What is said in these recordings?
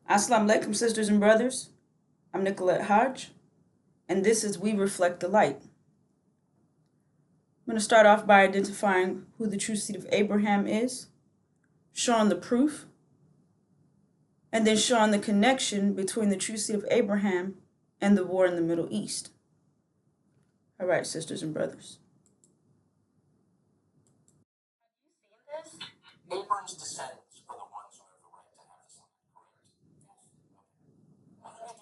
Assalamu alaikum, sisters and brothers. I'm Nicolette, and this is We Reflect the Light. I'm going to start off by identifying who the true seed of Abraham is, showing the proof, and then showing the connection between the true seed of Abraham and the war in the Middle East. All right, sisters and brothers. Have you seen this? Abraham's descendants are the ones who have the right to have this land, correct?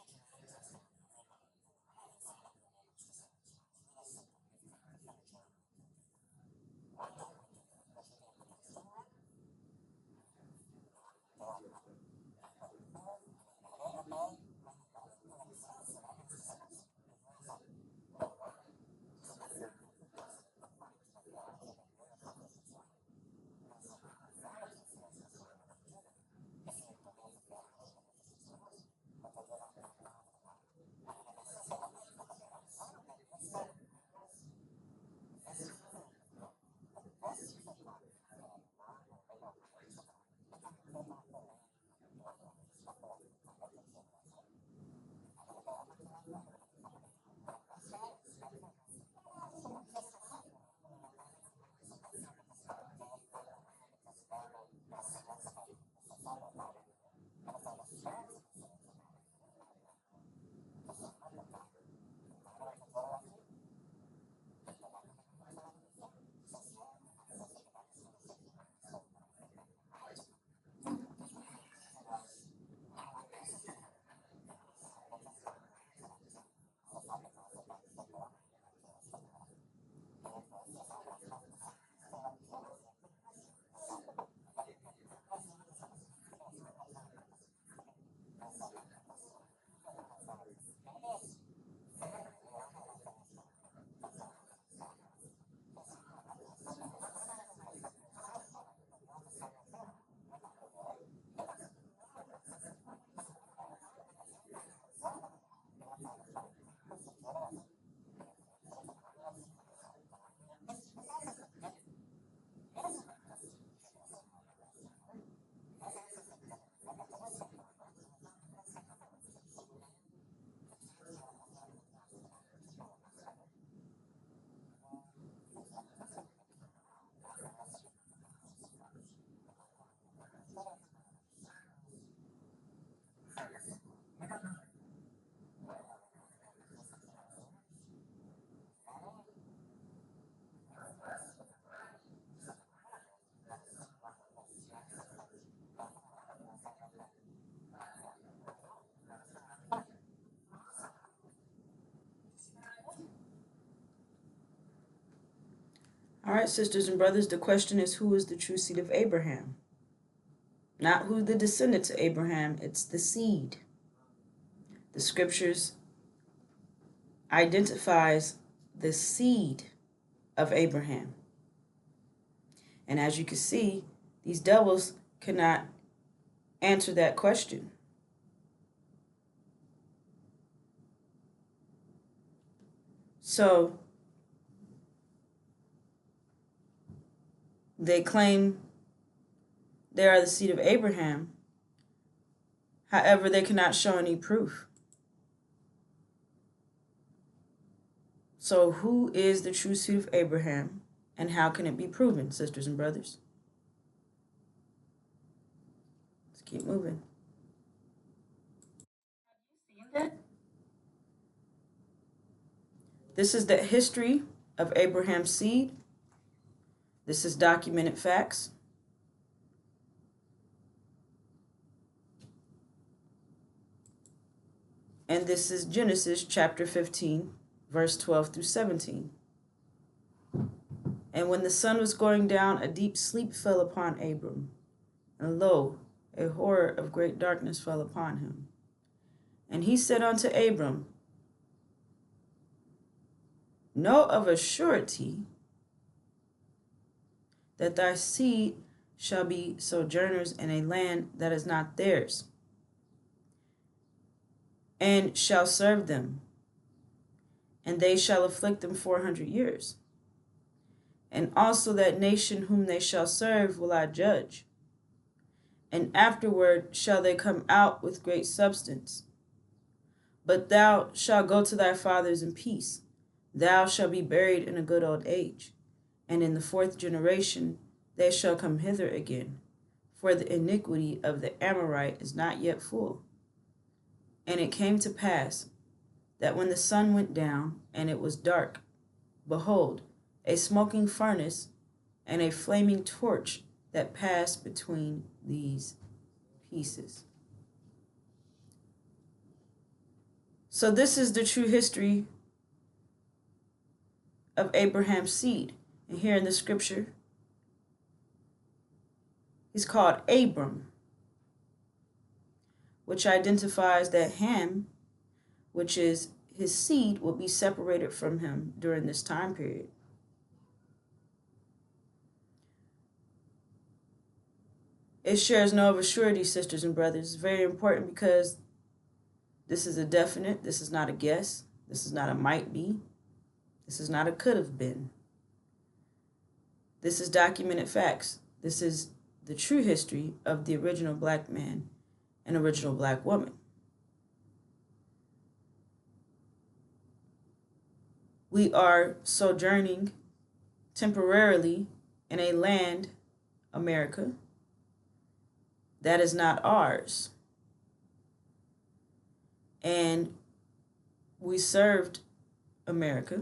All right, sisters and brothers, the question is, who is the true seed of Abraham? Not who the descendant to Abraham, it's the seed. The scriptures identifies the seed of Abraham. And as you can see, these devils cannot answer that question. So they claim they are the seed of Abraham. However, they cannot show any proof. So who is the true seed of Abraham, and how can it be proven, sisters and brothers? Let's keep moving. Have you seen this? This is the history of Abraham's seed. This is documented facts. And this is Genesis chapter 15, verse 12 through 17. And when the sun was going down, a deep sleep fell upon Abram. And lo, a horror of great darkness fell upon him. And he said unto Abram, know of a surety that thy seed shall be sojourners in a land that is not theirs, and shall serve them, and they shall afflict them 400 years. And also that nation whom they shall serve will I judge, and afterward shall they come out with great substance. But thou shalt go to thy fathers in peace. Thou shalt be buried in a good old age. And in the fourth generation they shall come hither again. For the iniquity of the Amorite is not yet full. And it came to pass that when the sun went down and it was dark, behold, a smoking furnace and a flaming torch that passed between these pieces. So this is the true history of Abraham's seed. And here in the scripture, he's called Abram, which identifies that Ham, which is his seed, will be separated from him during this time period. It shares no of a surety, sisters and brothers. It's very important because this is a definite. This is not a guess. This is not a might be. This is not a could have been. This is documented facts. This is the true history of the original black man and original black woman. We are sojourning temporarily in a land, America, that is not ours. And we served America,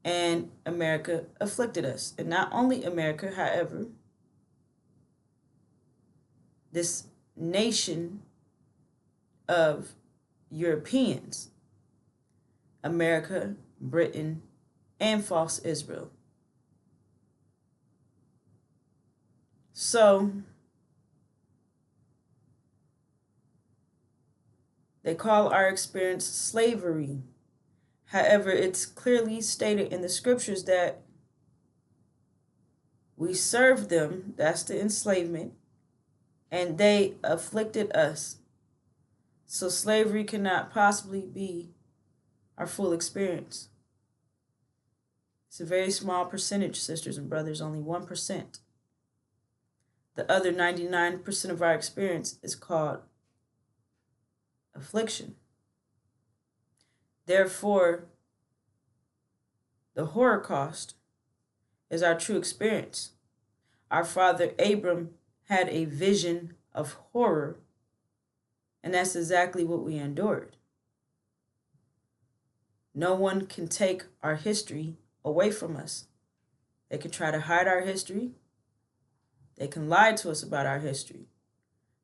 and America afflicted us. And not only America, however, this nation of Europeans, America, Britain, and false Israel. So they call our experience slavery. However, it's clearly stated in the scriptures that we served them, that's the enslavement, and they afflicted us. So slavery cannot possibly be our full experience. It's a very small percentage, sisters and brothers, only 1%. The other 99% of our experience is called affliction. Therefore, the Holocaust is our true experience. Our father Abram had a vision of horror, and that's exactly what we endured. No one can take our history away from us. They can try to hide our history. They can lie to us about our history.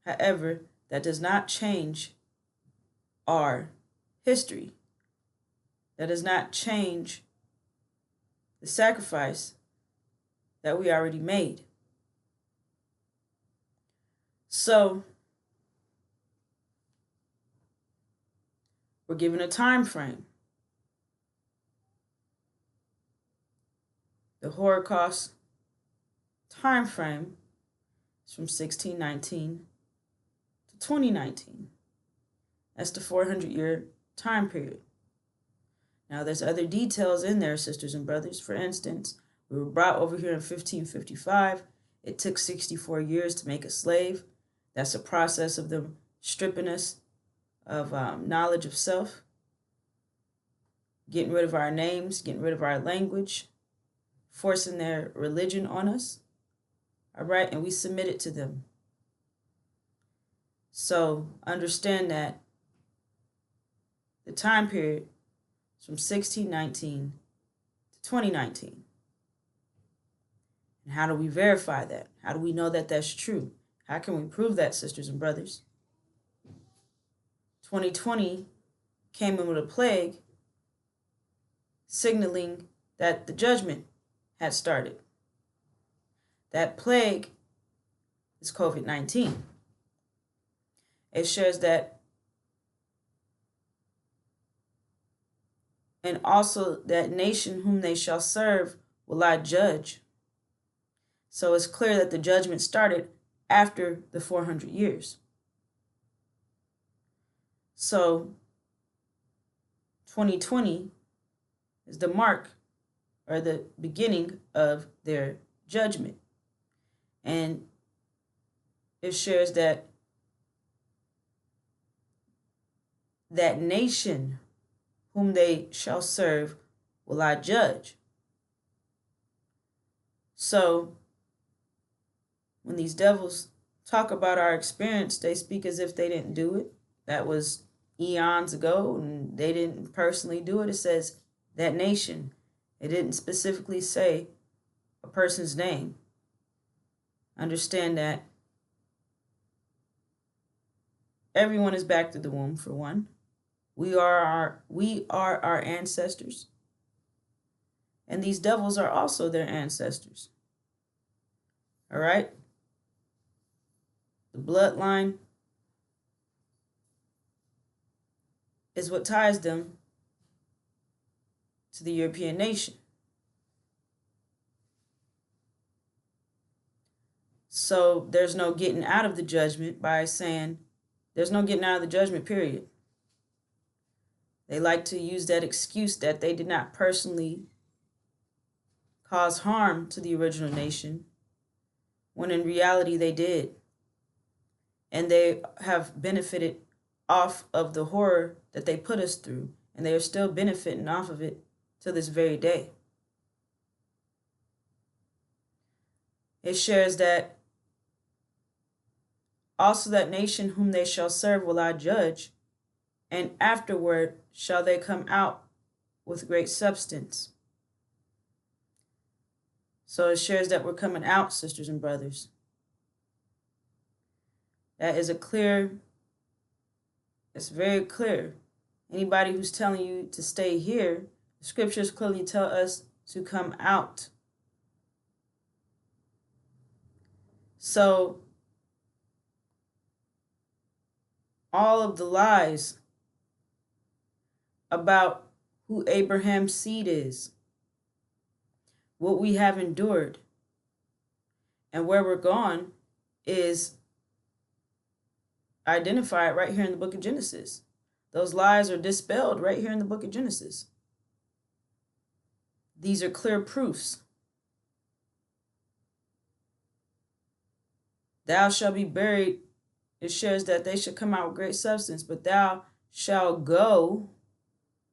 However, that does not change our history. That does not change the sacrifice that we already made. So, we're given a time frame. The Holocaust time frame is from 1619 to 2019. That's the 400-year time period. Now, there's other details in there, sisters and brothers. For instance, we were brought over here in 1555. It took 64 years to make a slave. That's a process of them stripping us of knowledge of self, getting rid of our names, getting rid of our language, forcing their religion on us. All right, and we submitted to them. So understand that the time period is from 1619 to 2019. And how do we verify that? How do we know that that's true? How can we prove that, sisters and brothers? 2020 came in with a plague, signaling that the judgment had started. That plague is COVID-19. It shows that, and also that nation whom they shall serve will I judge. So it's clear that the judgment started after the 400 years. So 2020 is the mark or the beginning of their judgment. And it shares that that nation whom they shall serve will I judge. So when these devils talk about our experience, they speak as if they didn't do it. That was eons ago, and they didn't personally do it. It says that nation. It didn't specifically say a person's name. Understand that everyone is back to the womb, for one. We are our ancestors. And these devils are also their ancestors. All right? The bloodline is what ties them to the European nation. So there's no getting out of the judgment by saying there's no getting out of the judgment, period. They like to use that excuse that they did not personally cause harm to the original nation, when in reality they did. And they have benefited off of the horror that they put us through, and they are still benefiting off of it to this very day. It shares that also that nation whom they shall serve will I judge, and afterward shall they come out with great substance. So it shares that we're coming out, sisters and brothers. That is it's very clear. Anybody who's telling you to stay here, the scriptures clearly tell us to come out. So all of the lies about who Abraham's seed is, what we have endured, and where we're going is identified right here in the book of Genesis. Those lies are dispelled right here in the book of Genesis. These are clear proofs. Thou shalt be buried. It shares that they should come out with great substance, but thou shalt go,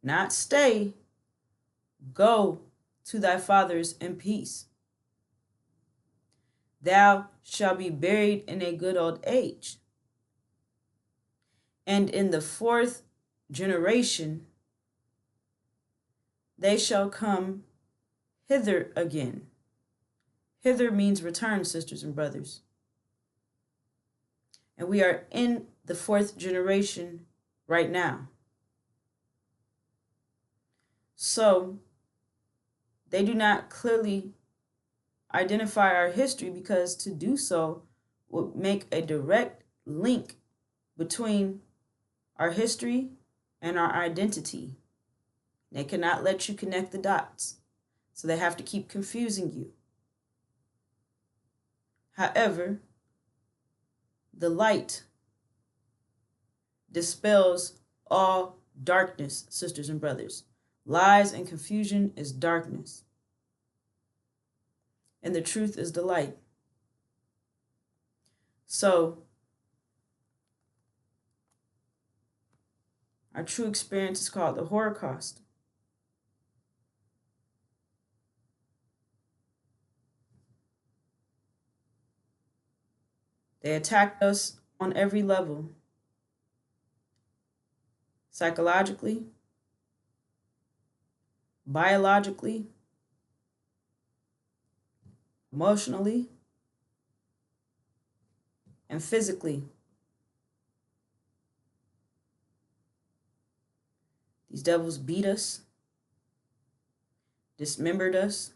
not stay, go to thy fathers in peace. Thou shalt be buried in a good old age. And in the fourth generation, they shall come hither again. Hither means return, sisters and brothers. And we are in the fourth generation right now. So they do not clearly identify our history, because to do so would make a direct link between our history and our identity. They cannot let you connect the dots, so they have to keep confusing you. However, the light dispels all darkness, sisters and brothers. Lies and confusion is darkness, and the truth is the light. So our true experience is called the Holocaust. They attacked us on every level, psychologically, biologically, emotionally, and physically. These devils beat us, dismembered us,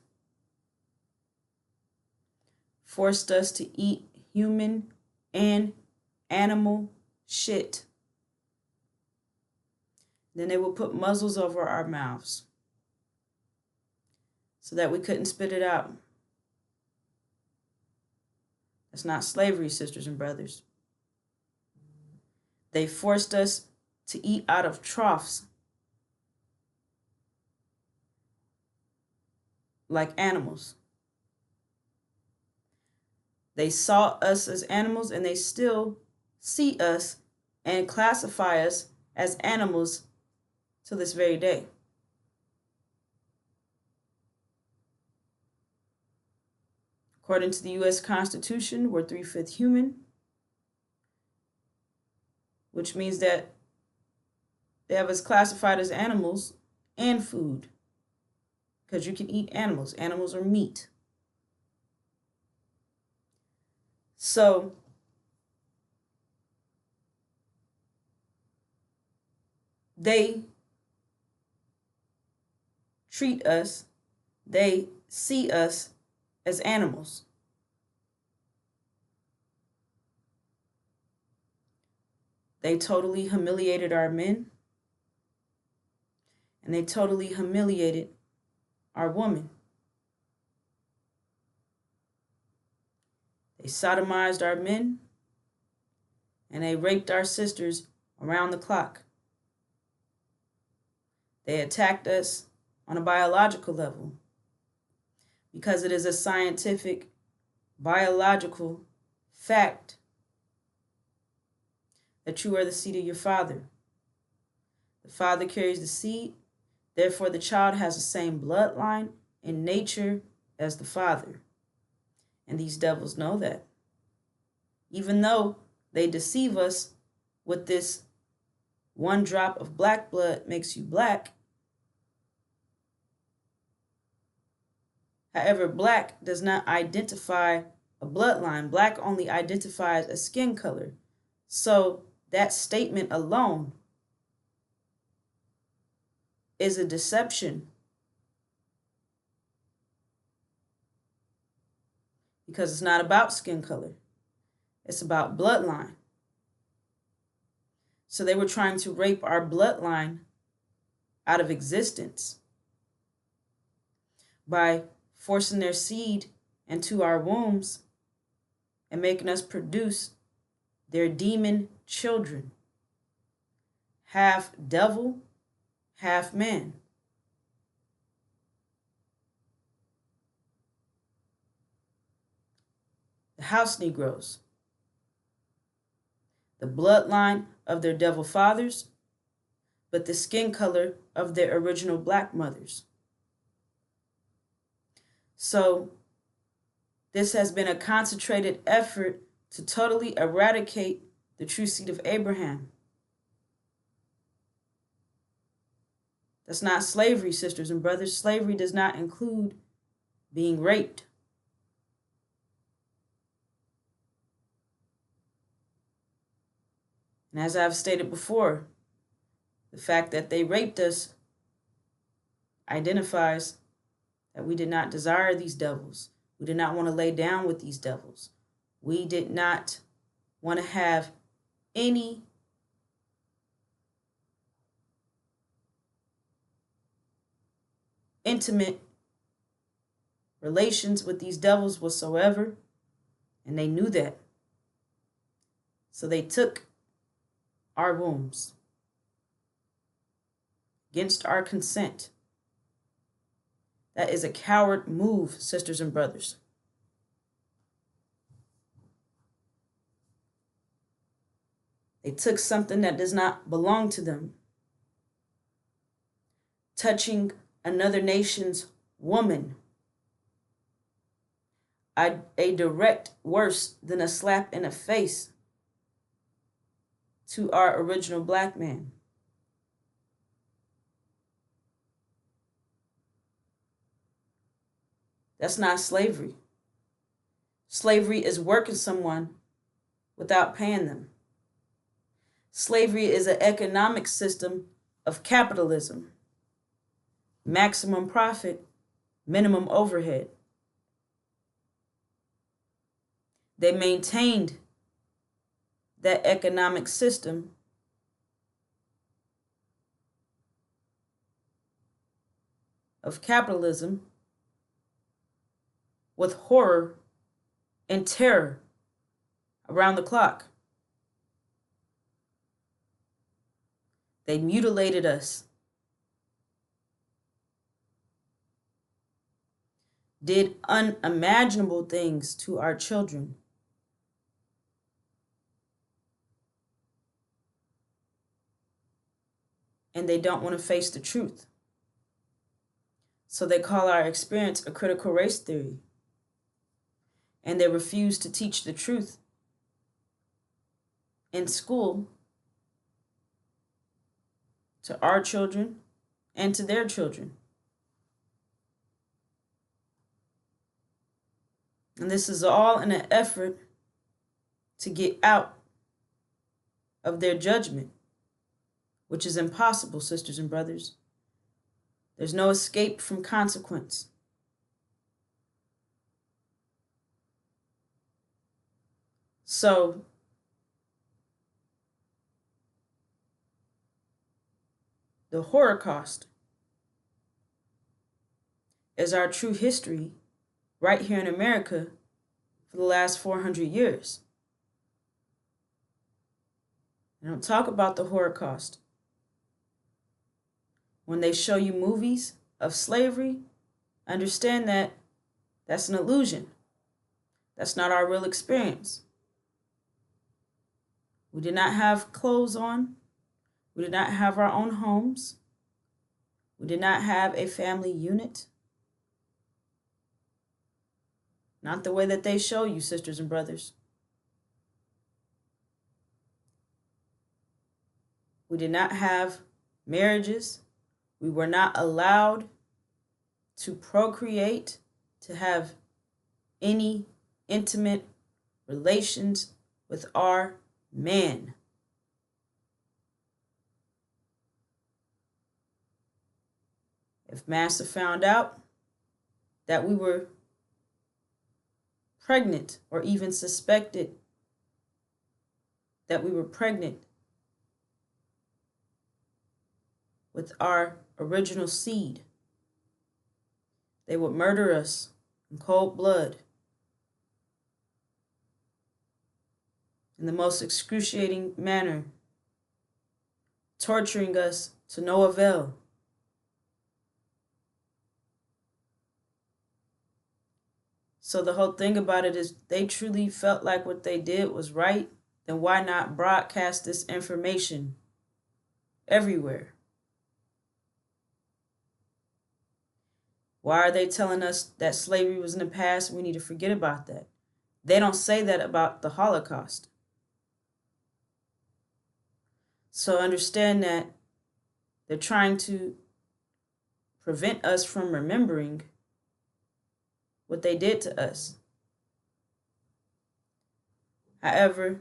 forced us to eat human and animal shit. Then they would put muzzles over our mouths so that we couldn't spit it out. That's not slavery, sisters and brothers. They forced us to eat out of troughs like animals. They saw us as animals, and they still see us and classify us as animals to this very day. According to the U.S. Constitution, we're 3/5 human, which means that they have us classified as animals and food, because you can eat animals. Animals are meat. So they treat us, they see us as animals. They totally humiliated our men, and they totally humiliated our women. They sodomized our men, and they raped our sisters around the clock. They attacked us on a biological level, because it is a scientific, biological fact that you are the seed of your father. The father carries the seed, therefore the child has the same bloodline in nature as the father. And these devils know that. Even though they deceive us with this one drop of black blood makes you black. However, black does not identify a bloodline. Black only identifies a skin color. So that statement alone is a deception, because it's not about skin color. It's about bloodline. So they were trying to rape our bloodline out of existence by forcing their seed into our wombs and making us produce their demon children, half devil, half man. The house Negroes, the bloodline of their devil fathers, but the skin color of their original black mothers. So this has been a concentrated effort to totally eradicate the true seed of Abraham. That's not slavery, sisters and brothers. Slavery does not include being raped. And as I've stated before, the fact that they raped us identifies that we did not desire these devils. We did not want to lay down with these devils. We did not want to have any intimate relations with these devils whatsoever, and they knew that. So they took our wombs against our consent. That is a coward move, sisters and brothers. They took something that does not belong to them, touching another nation's woman, a direct worse than a slap in the face to our original black man. That's not slavery. Slavery is working someone without paying them. Slavery is an economic system of capitalism. Maximum profit, minimum overhead. They maintained that economic system of capitalism with horror and terror around the clock. They mutilated us. did unimaginable things to our children. And they don't want to face the truth. So they call our experience a critical race theory. And they refuse to teach the truth in school to our children and to their children. And this is all in an effort to get out of their judgment, which is impossible, sisters and brothers. There's no escape from consequence. So, the Holocaust is our true history right here in America for the last 400 years. They don't talk about the Holocaust. When they show you movies of slavery, understand that that's an illusion. That's not our real experience. We did not have clothes on. We did not have our own homes. We did not have a family unit. Not the way that they show you, sisters and brothers. We did not have marriages. We were not allowed to procreate, to have any intimate relations with our man. If Master found out that we were pregnant or even suspected that we were pregnant with our original seed, they would murder us in cold blood in the most excruciating manner, torturing us to no avail. So the whole thing about it is they truly felt like what they did was right, then why not broadcast this information everywhere? Why are they telling us that slavery was in the past? We need to forget about that. They don't say that about the Holocaust. So understand that they're trying to prevent us from remembering what they did to us. However,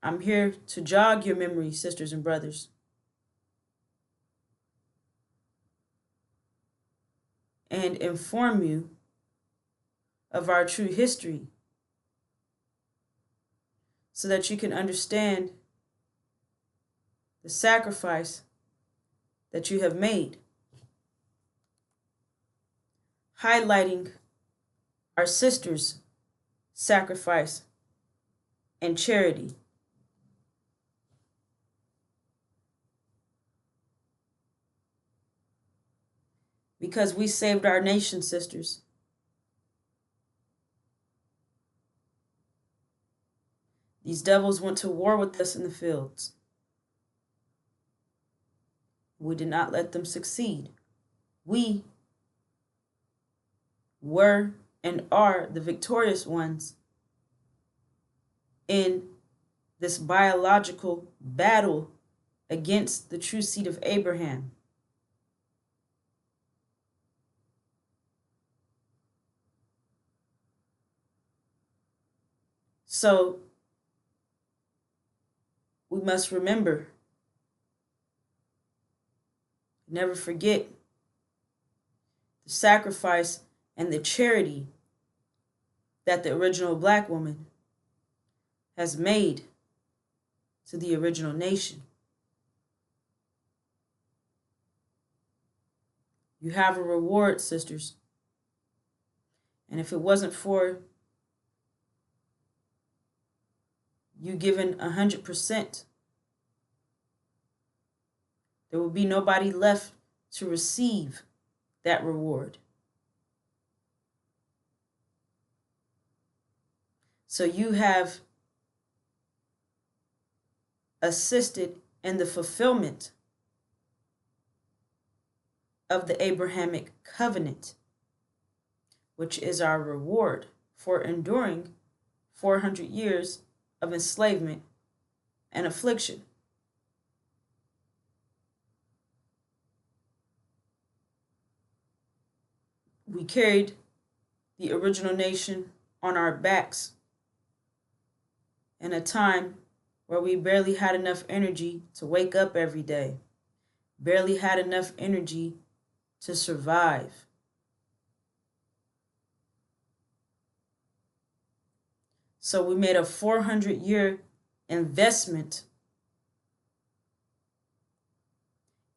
I'm here to jog your memory, sisters and brothers. And inform you of our true history so that you can understand the sacrifice that you have made, highlighting our sisters' sacrifice and charity. Because we saved our nation, sisters. These devils went to war with us in the fields. We did not let them succeed. We were and are the victorious ones in this biological battle against the true seed of Abraham. So we must remember, never forget the sacrifice and the charity that the original Black woman has made to the original nation. You have a reward, sisters. And if it wasn't for you giving 100%, there will be nobody left to receive that reward. So you have assisted in the fulfillment of the Abrahamic covenant, which is our reward for enduring 400 years of enslavement and affliction. We carried the original nation on our backs in a time where we barely had enough energy to wake up every day, barely had enough energy to survive. So we made a 400-year investment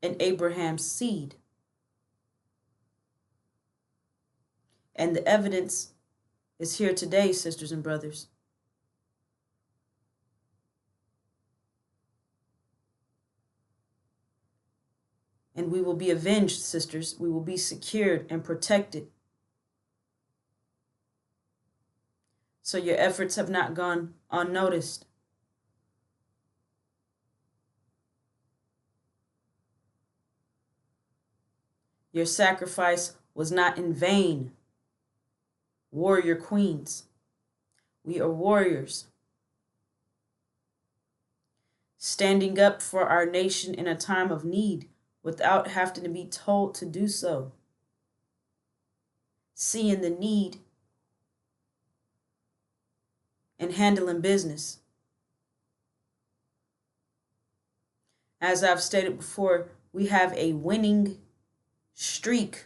in Abraham's seed. And the evidence is here today, sisters and brothers. And we will be avenged, sisters. We will be secured and protected. So your efforts have not gone unnoticed. Your sacrifice was not in vain. Warrior queens, we are warriors, standing up for our nation in a time of need without having to be told to do so, seeing the need and handling business. As I've stated before, we have a winning streak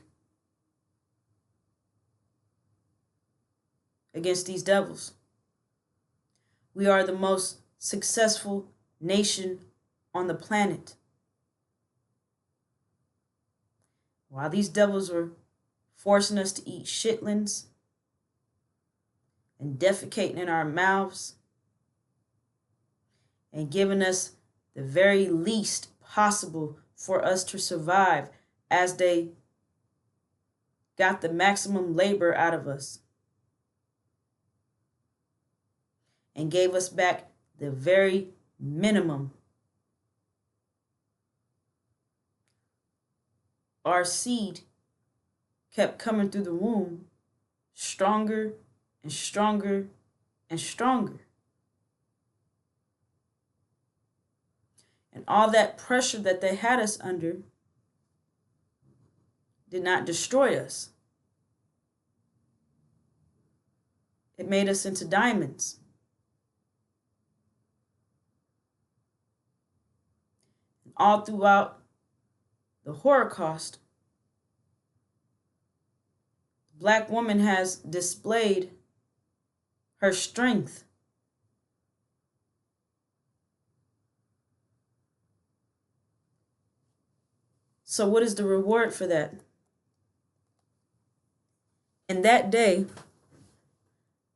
against these devils. We are the most successful nation on the planet. While these devils were forcing us to eat chitlins and defecating in our mouths and giving us the very least possible for us to survive, as they got the maximum labor out of us and gave us back the very minimum. Our seed kept coming through the womb stronger and stronger and stronger. And all that pressure that they had us under did not destroy us. It made us into diamonds. And all throughout the Holocaust, the Black woman has displayed her strength. So what is the reward for that? In that day,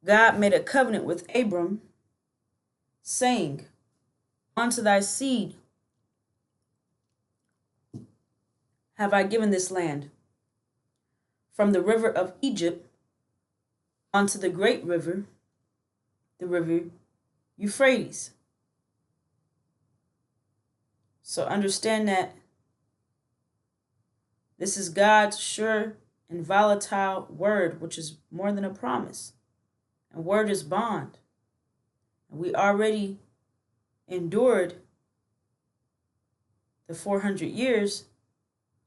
God made a covenant with Abram, saying, "Unto thy seed have I given this land, from the river of Egypt unto the great river, the river Euphrates." So understand that this is God's sure and volatile word, which is more than a promise. And word is bond. And we already endured the 400 years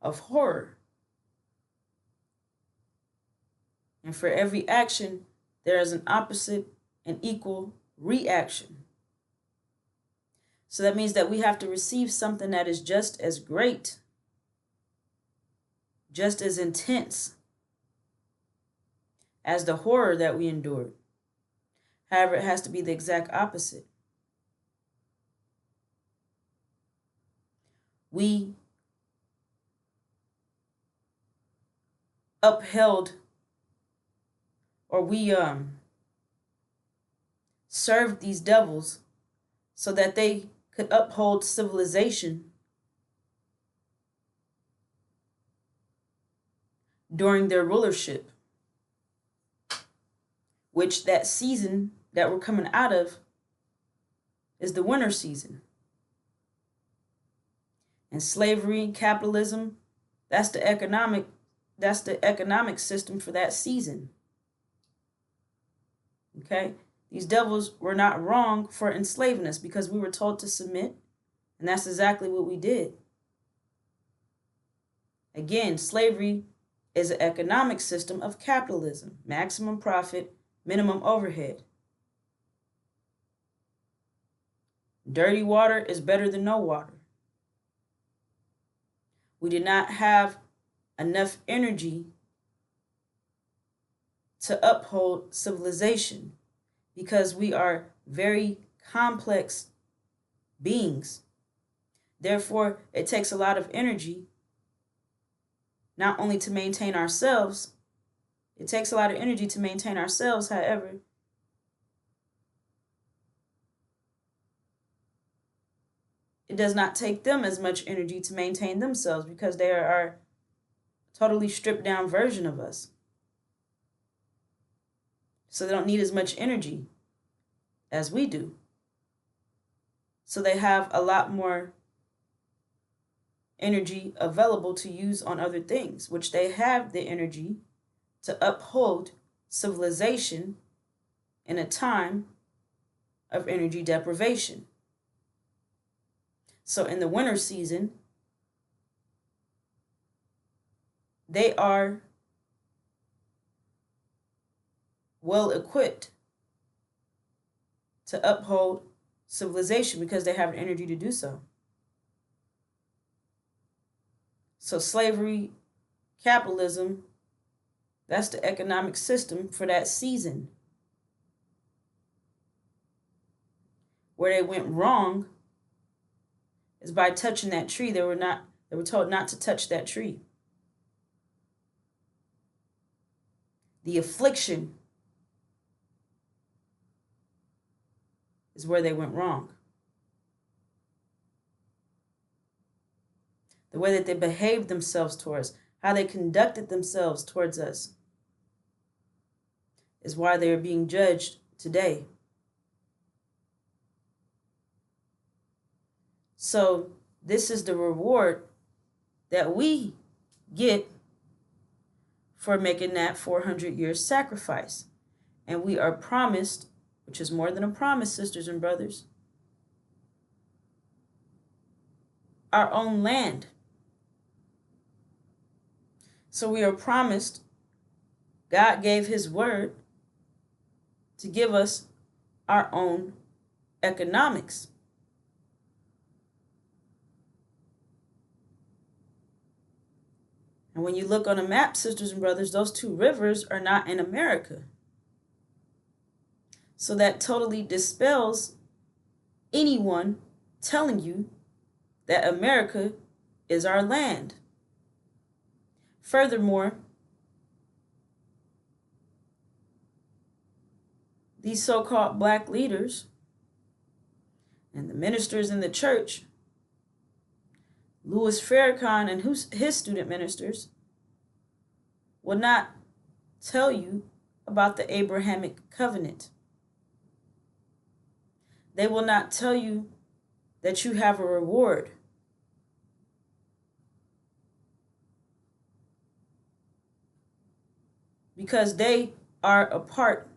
of horror. And for every action, there is an opposite and equal reaction. So that means that we have to receive something that is just as great, just as intense as the horror that we endured. However, it has to be the exact opposite. We upheld, or we served these devils so that they could uphold civilization during their rulership, which that season that we're coming out of is the winter season. And slavery, capitalism, that's the economic system for that season. Okay? These devils were not wrong for enslaving us because we were told to submit, and that's exactly what we did. Again, slavery is an economic system of capitalism, maximum profit, minimum overhead. Dirty water is better than no water. We did not have enough energy to uphold civilization because we are very complex beings. Therefore, it takes a lot of energy not only to maintain ourselves, it takes a lot of energy to maintain ourselves, however, it does not take them as much energy to maintain themselves because they are a totally stripped down version of us. So they don't need as much energy as we do. So they have a lot more energy available to use on other things, which they have the energy to uphold civilization in a time of energy deprivation. So in the winter season, they are well equipped to uphold civilization because they have the energy to do so. So slavery, capitalism, that's the economic system for that season. Where they went wrong is by touching that tree. They were told not to touch that tree. The affliction is where they went wrong. The way that they behaved themselves towards, how they conducted themselves towards us, is why they are being judged today. So this is the reward that we get for making that 400-year sacrifice. And we are promised, which is more than a promise, sisters and brothers, our own land. So we are promised, God gave his word to give us our own economics. And when you look on a map, sisters and brothers, those two rivers are not in America. So that totally dispels anyone telling you that America is our land. Furthermore, these so-called black leaders and the ministers in the church, Louis Farrakhan and his student ministers, will not tell you about the Abrahamic covenant. They will not tell you that you have a reward. Because they are a part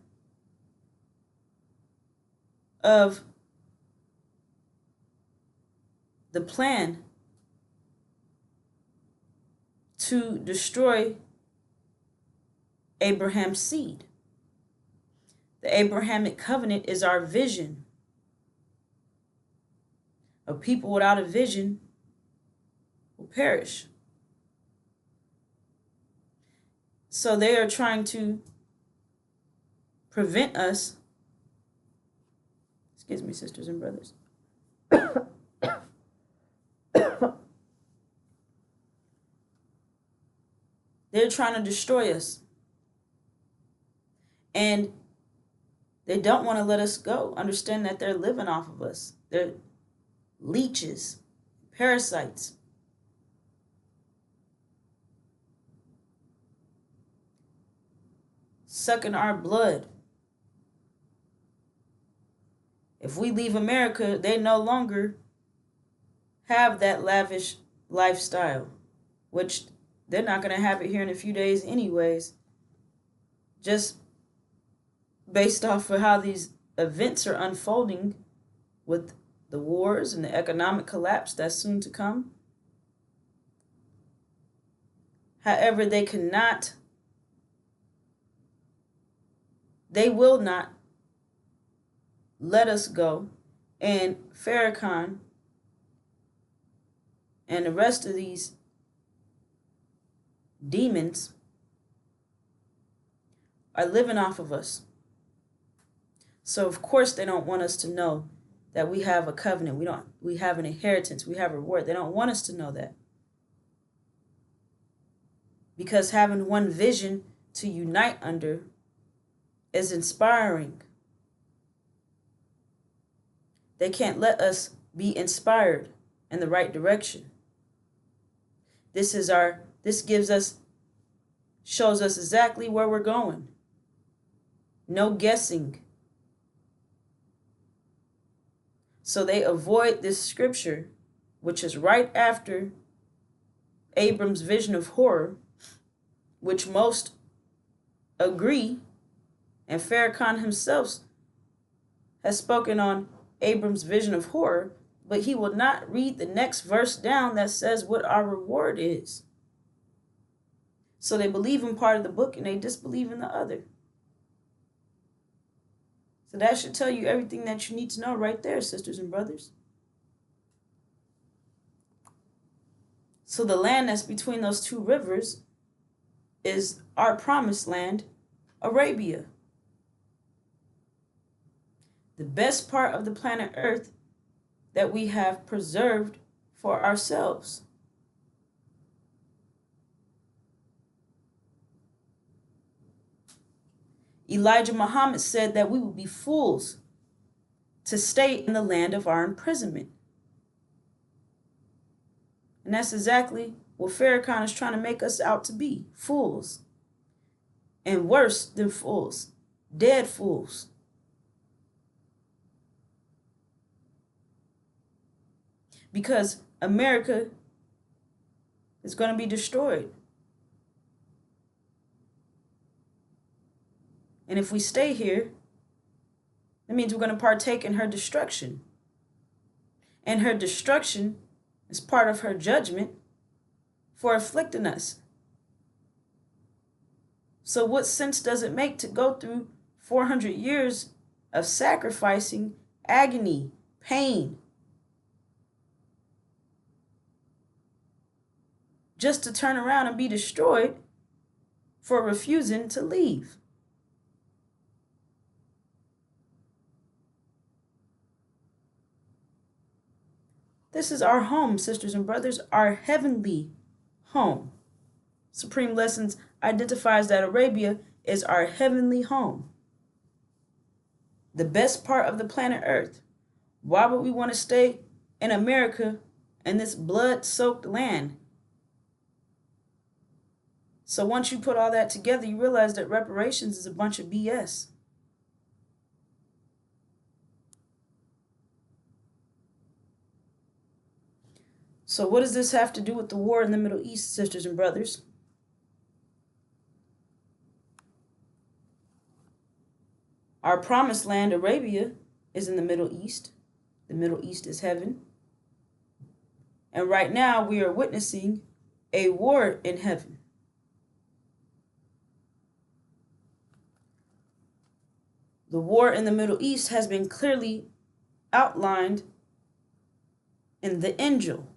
of the plan to destroy Abraham's seed. The Abrahamic covenant is our vision. A people without a vision will perish. So they are trying to prevent us, excuse me, sisters and brothers. They're trying to destroy us. And they don't want to let us go. Understand that they're living off of us. They're leeches, parasites. Sucking our blood. If we leave America, they no longer have that lavish lifestyle, which they're not going to have it here in a few days anyways, just based off of how these events are unfolding with the wars and the economic collapse that's soon to come. However, they will not let us go. And Farrakhan and the rest of these demons are living off of us. So of course they don't want us to know that we have a covenant. We have an inheritance. We have a reward. They don't want us to know that. Because having one vision to unite under is inspiring. They can't let us be inspired in the right direction. This shows us exactly where we're going. No guessing. So they avoid this scripture, which is right after Abram's vision of horror, which most agree, and Farrakhan himself has spoken on Abram's vision of horror, but he will not read the next verse down that says what our reward is. So they believe in part of the book and they disbelieve in the other. So that should tell you everything that you need to know right there, sisters and brothers. So the land that's between those two rivers is our promised land, Arabia. The best part of the planet Earth that we have preserved for ourselves. Elijah Muhammad said that we would be fools to stay in the land of our imprisonment. And that's exactly what Farrakhan is trying to make us out to be, fools. And worse than fools, dead fools. Because America is going to be destroyed. And if we stay here, that means we're going to partake in her destruction. And her destruction is part of her judgment for afflicting us. So what sense does it make to go through 400 years of sacrificing, agony, pain, just to turn around and be destroyed for refusing to leave? This is our home, sisters and brothers, our heavenly home. Supreme Lessons identifies that Arabia is our heavenly home. The best part of the planet Earth. Why would we want to stay in America in this blood-soaked land? So once you put all that together, you realize that reparations is a bunch of BS. So what does this have to do with the war in the Middle East, sisters and brothers? Our promised land, Arabia, is in the Middle East. The Middle East is heaven. And right now we are witnessing a war in heaven. The war in the Middle East has been clearly outlined in the Angel,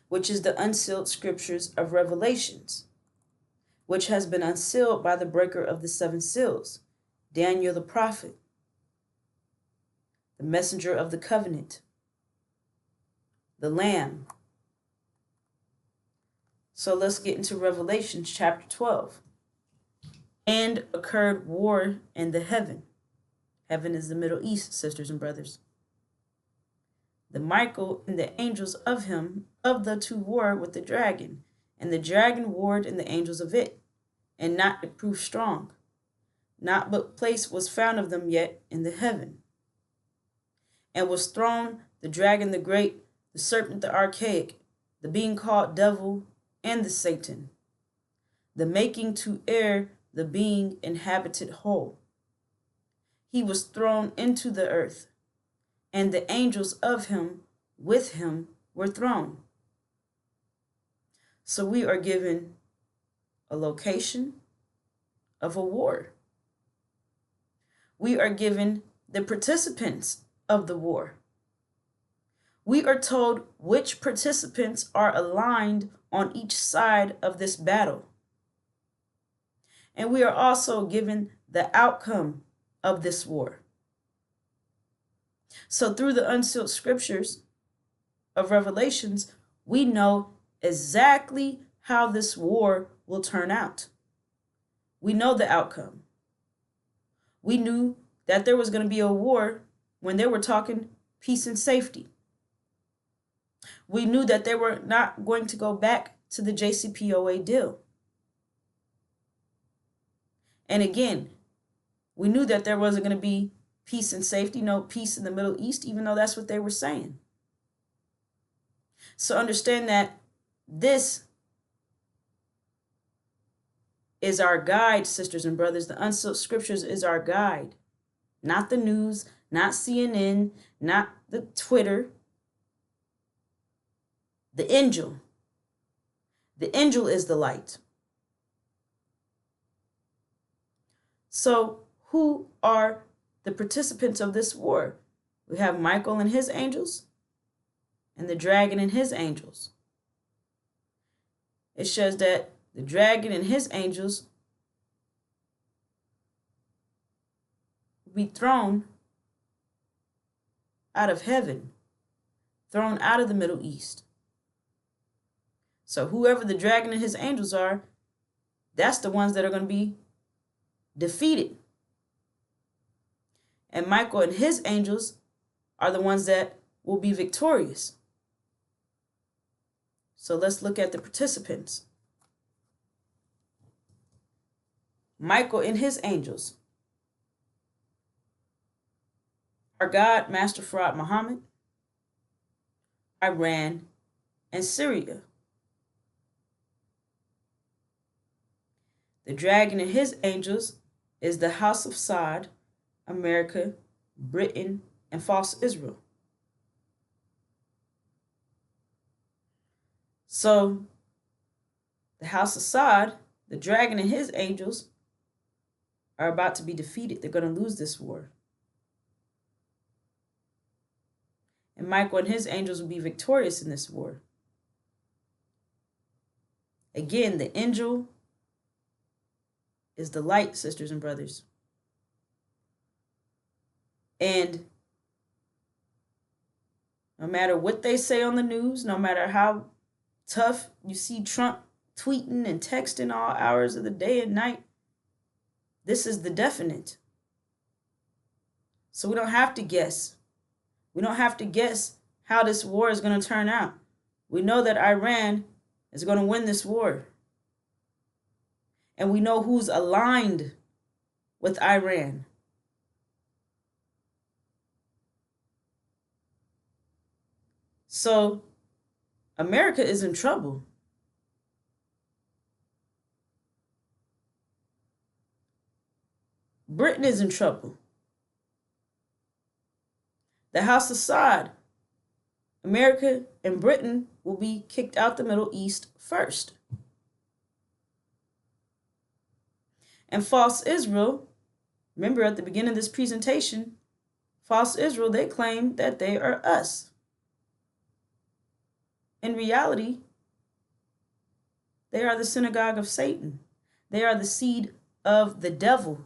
which is the unsealed scriptures of Revelations, which has been unsealed by the breaker of the seven seals, Daniel the prophet, the messenger of the covenant, the Lamb. So let's get into Revelations chapter 12. And occurred war in the heaven. Heaven is the Middle East, sisters and brothers. The Michael and the angels of him, of the two war with the dragon, and the dragon warred and the angels of it, and not it proved strong. Not but place was found of them yet in the heaven. and was thrown the dragon the great, the serpent the archaic, the being called devil and the Satan, the making to err, the being inhabited whole. He was thrown into the earth, and the angels of him with him were thrown. So we are given a location of a war. We are given the participants of the war. We are told which participants are aligned on each side of this battle. And we are also given the outcome of this war. So through the unsealed scriptures of Revelations, we know exactly how this war will turn out. We know the outcome. We knew that there was going to be a war when they were talking peace and safety. We knew that they were not going to go back to the JCPOA deal. And again, we knew that there wasn't going to be peace and safety, no peace in the Middle East, even though that's what they were saying. So understand that this is our guide, sisters and brothers. The unsealed scriptures is our guide. Not the news, not CNN, not the Twitter. The angel. The angel is the light. So who are the participants of this war? We have Michael and his angels and the dragon and his angels. It shows that the dragon and his angels will be thrown out of heaven, thrown out of the Middle East. So whoever the dragon and his angels are, that's the ones that are going to be defeated. And Michael and his angels are the ones that will be victorious. So let's look at the participants. Michael and his angels are God, Master Farad Muhammad, Iran, and Syria. The dragon and his angels is the House of Saud, America, Britain, and false Israel. So the House of Saud, the dragon and his angels, are about to be defeated. They're going to lose this war. And Michael and his angels will be victorious in this war. Again, the angel is the light, sisters and brothers. And no matter what they say on the news, no matter how tough you see Trump tweeting and texting all hours of the day and night, this is the definite. So we don't have to guess. We don't have to guess how this war is going to turn out. We know that Iran is going to win this war. And we know who's aligned with Iran. So America is in trouble. Britain is in trouble. The House of Saud, America and Britain will be kicked out the Middle East first. And false Israel, remember at the beginning of this presentation, false Israel, they claim that they are us. In reality, they are the synagogue of Satan. They are the seed of the devil,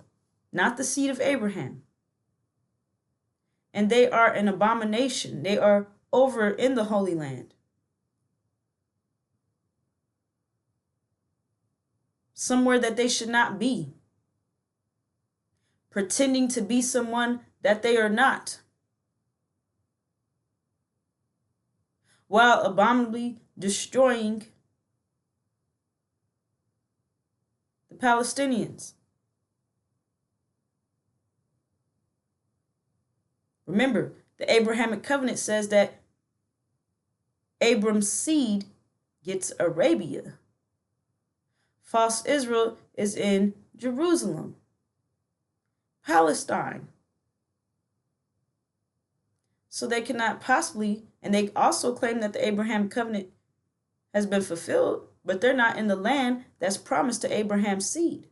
not the seed of Abraham. And they are an abomination. They are over in the Holy Land. Somewhere that they should not be. Pretending to be someone that they are not. While abominably destroying the Palestinians. Remember, The Abrahamic covenant says that Abram's seed gets Arabia. False Israel is in Jerusalem, Palestine. So they cannot possibly, and they also claim that the Abrahamic covenant has been fulfilled, but they're not in the land that's promised to Abraham's seed.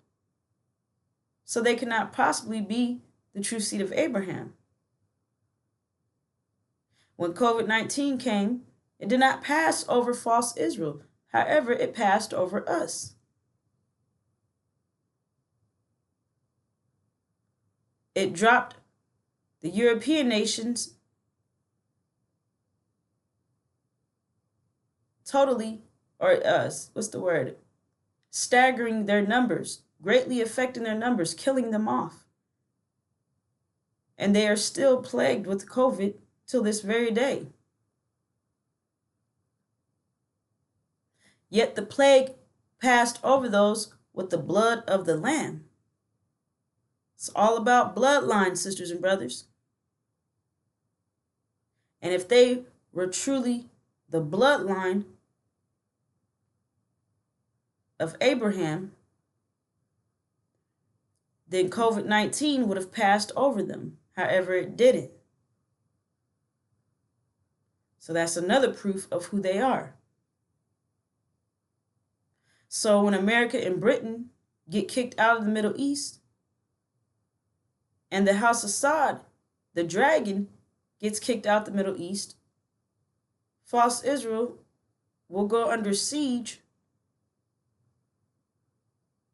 So they cannot possibly be the true seed of Abraham. When COVID-19 came, it did not pass over false Israel. However, it passed over us. It dropped the European nations totally, staggering their numbers, greatly affecting their numbers, killing them off. And they are still plagued with COVID till this very day. Yet the plague passed over those with the blood of the Lamb. It's all about bloodline, sisters and brothers. And if they were truly the bloodline of Abraham, then COVID-19 would have passed over them. However, it didn't. So that's another proof of who they are. So when America and Britain get kicked out of the Middle East, and the House of Assad, the dragon, gets kicked out the Middle East, false Israel will go under siege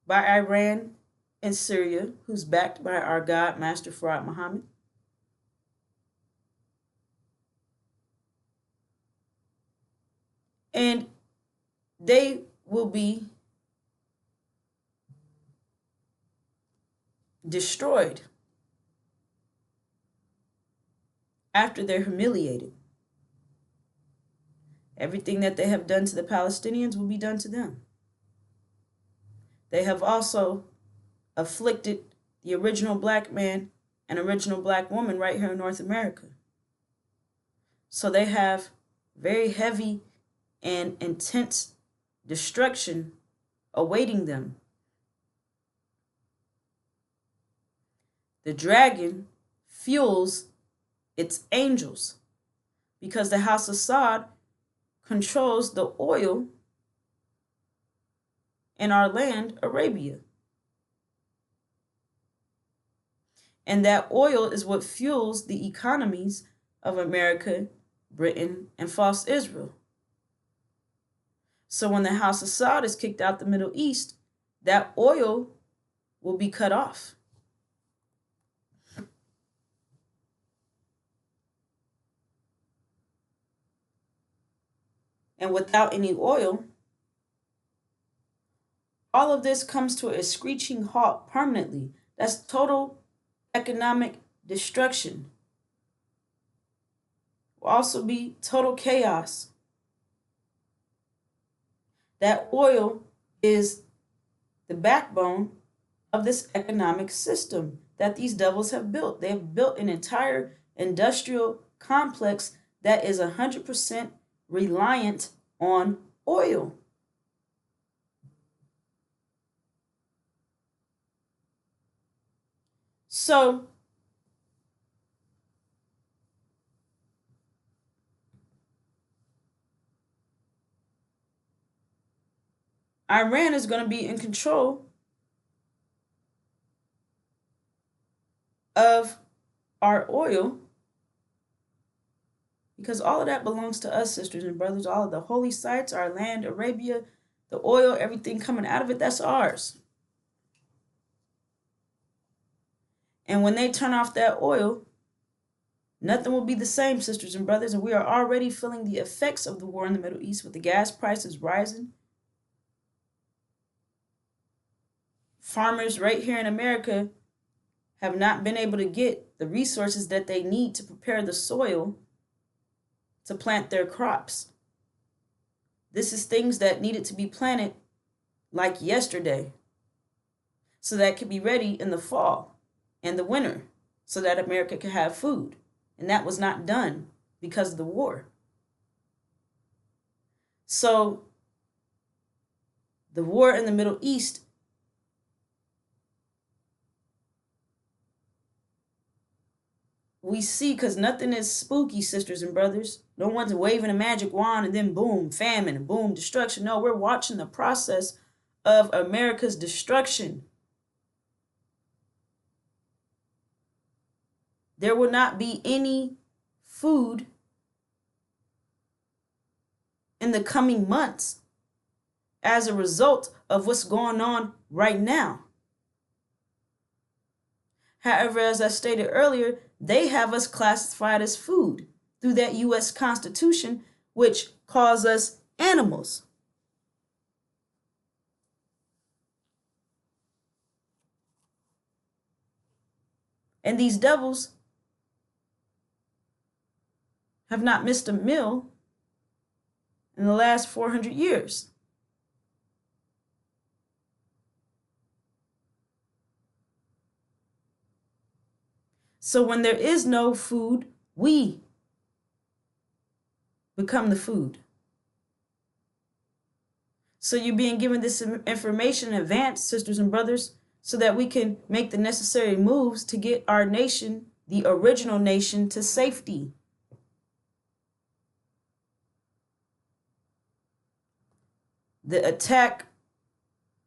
by Iran and Syria, who's backed by our God, Master Farad Muhammad. And they will be destroyed after they're humiliated. Everything that they have done to the Palestinians will be done to them. They have also afflicted the original black man and original black woman right here in North America. So they have very heavy and intense destruction awaiting them. The dragon fuels its angels because the House of Assad controls the oil in our land, Arabia. And that oil is what fuels the economies of America, Britain, and false Israel. So when the House of Assad is kicked out the Middle East, that oil will be cut off. And without any oil, all of this comes to a screeching halt permanently. That's total economic destruction. Will also be total chaos. That oil is the backbone of this economic system that these devils have built. They have built an entire industrial complex that is 100% reliant on oil. So Iran is going to be in control of our oil, because all of that belongs to us, sisters and brothers. All of the holy sites, our land, Arabia, the oil, everything coming out of it, that's ours. And when they turn off that oil, nothing will be the same, sisters and brothers. And we are already feeling the effects of the war in the Middle East with the gas prices rising. Farmers right here in America have not been able to get the resources that they need to prepare the soil to plant their crops. This is things that needed to be planted like yesterday, so that it could be ready in the fall and the winter, so that America could have food And that was not done because of the war. So the war in the Middle East we see, because nothing is spooky, sisters and brothers. No one's waving a magic wand and then boom, famine, and boom, destruction. No, we're watching the process of America's destruction. There will not be any food in the coming months as a result of what's going on right now. However, as I stated earlier, they have us classified as food through that U.S. Constitution, which calls us animals. And these devils have not missed a meal in the last 400 years. So when there is no food, we become the food. So you're being given this information in advance, sisters and brothers, so that we can make the necessary moves to get our nation, the original nation, to safety. The attack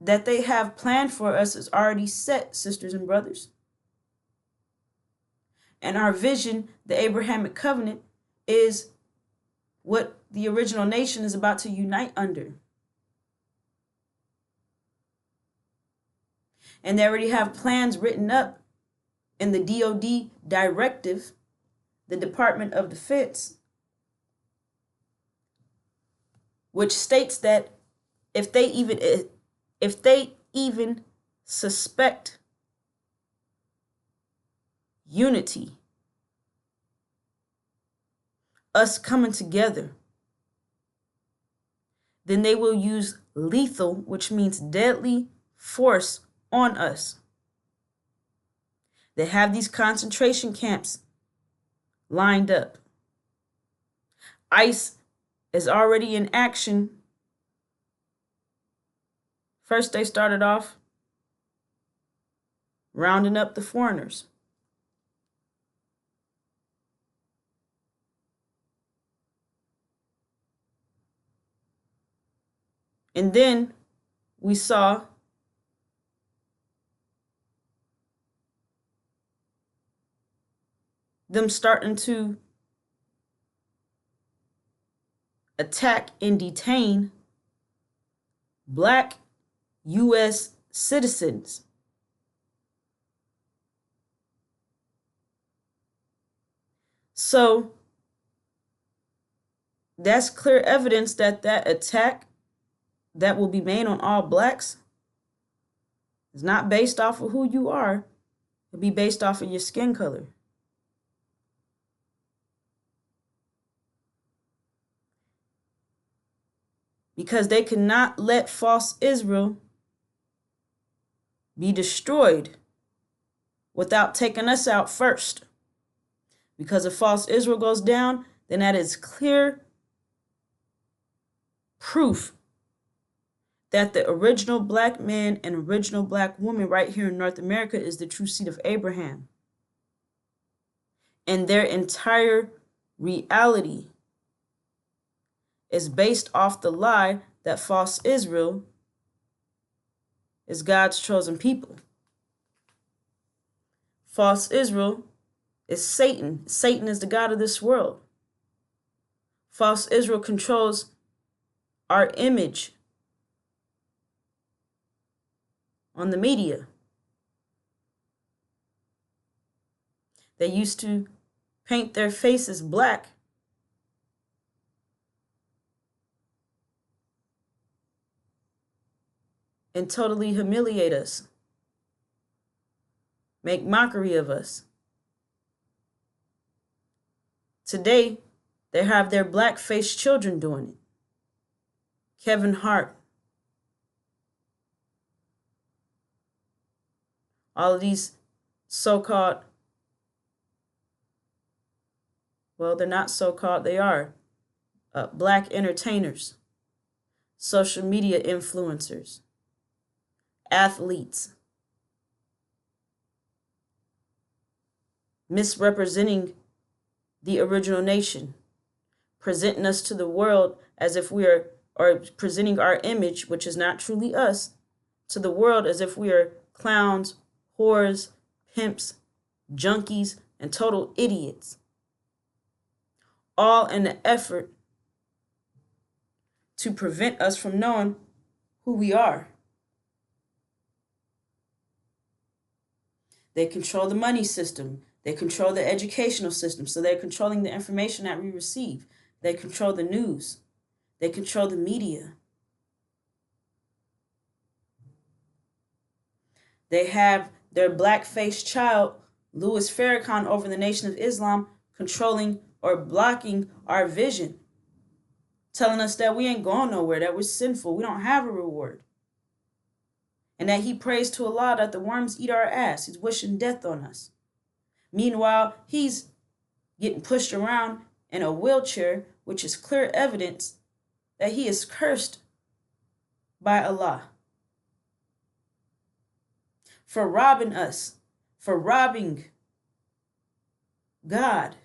that they have planned for us is already set, sisters and brothers. And our vision, the Abrahamic covenant, is what the original nation is about to unite under. And they already have plans written up in the DOD directive, the Department of Defense, which states that if they even suspect unity, us coming together, then they will use lethal, which means deadly force, on us. They have these concentration camps lined up. ICE is already in action. First, they started off rounding up the foreigners. And then we saw them starting to attack and detain Black U.S. citizens. So that's clear evidence that that attack that will be made on all blacks is not based off of who you are. It'll be based off of your skin color. Because they cannot let false Israel be destroyed without taking us out first. Because if false Israel goes down, then that is clear proof that the original black man and original black woman right here in North America is the true seed of Abraham. And their entire reality is based off the lie that false Israel is God's chosen people. False Israel is Satan. Satan is the God of this world. False Israel controls our image on the media. They used to paint their faces black and totally humiliate us, make mockery of us. Today, they have their black-faced children doing it. Kevin Hart. All of these so-called Well, they're not so-called, they are black entertainers, social media influencers, athletes, misrepresenting the original nation, presenting us to the world as if we are, or presenting our image, which is not truly us, to the world as if we are clowns, whores, pimps, junkies, and total idiots. All in the effort to prevent us from knowing who we are. They control the money system. They control the educational system. So they're controlling the information that we receive. They control the news. They control the media. They have their black-faced child, Louis Farrakhan, over the Nation of Islam, controlling or blocking our vision, telling us that we ain't going nowhere, that we're sinful, we don't have a reward, and that he prays to Allah that the worms eat our ass. He's wishing death on us. Meanwhile, he's getting pushed around in a wheelchair, which is clear evidence that he is cursed by Allah for robbing us, for robbing God.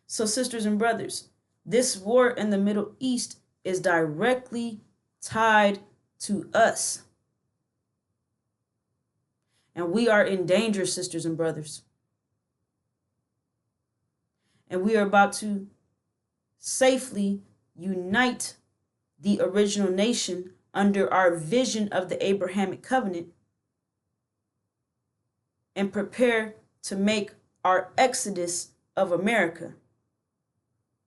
So, sisters and brothers, this war in the Middle East is directly tied to us. And we are in danger, sisters and brothers. And we are about to safely unite the original nation under our vision of the Abrahamic covenant and prepare to make our exodus of America.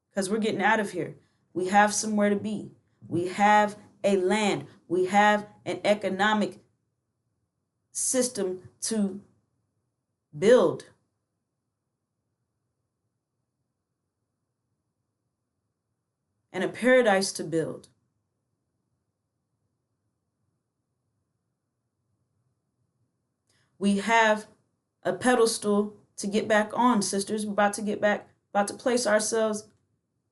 Because we're getting out of here. We have somewhere to be. We have a land. We have an economic system to build. And a paradise to build. We have a pedestal to get back on, sisters. We're about to place ourselves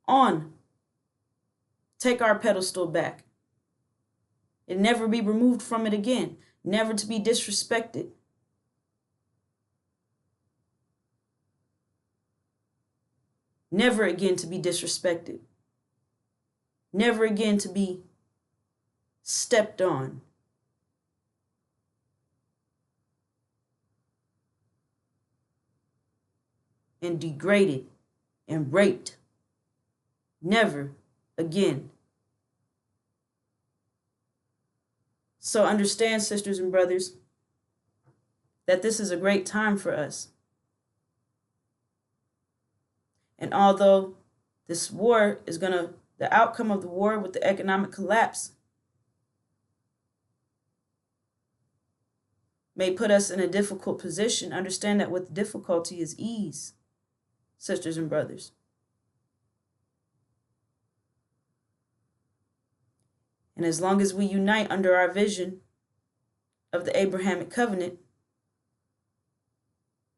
on. Take our pedestal back. And never be removed from it again. Never to be disrespected. Never again to be disrespected. Never again to be stepped on. And degraded and raped. Never again. So understand, sisters and brothers, that this is a great time for us. And although this war is the outcome of the war with the economic collapse may put us in a difficult position, understand that with difficulty is ease, sisters and brothers. And as long as we unite under our vision of the Abrahamic covenant,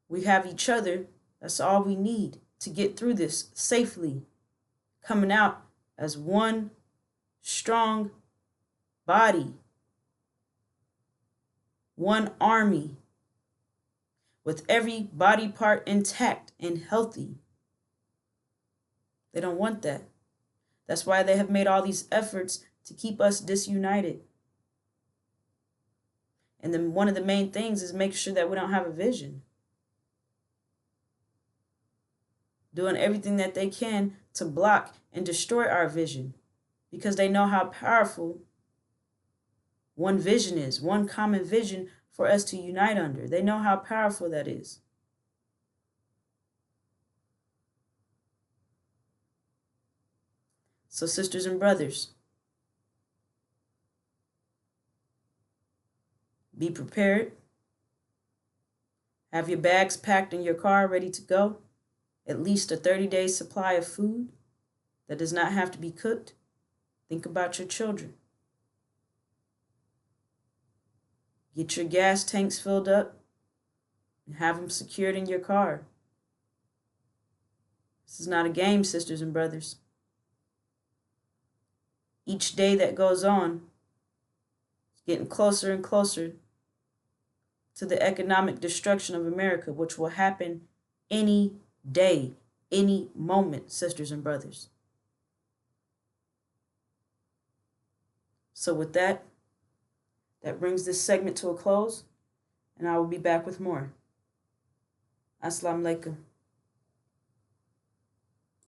we have each other. That's all we need to get through this safely, coming out as one strong body, one army, with every body part intact and healthy. They don't want that. That's why they have made all these efforts to keep us disunited. And then one of the main things is make sure that we don't have a vision. Doing everything that they can to block and destroy our vision, because they know how powerful one vision is, one common vision for us to unite under. They know how powerful that is. So, sisters and brothers, be prepared. Have your bags packed in your car ready to go. At least a 30-day supply of food that does not have to be cooked. Think about your children. Get your gas tanks filled up. and have them secured in your car. This is not a game, sisters and brothers. Each day that goes on, it's getting closer and closer to the economic destruction of America, which will happen any day, any moment, sisters and brothers. So with that brings this segment to a close, and I will be back with more. Assalamu alaikum.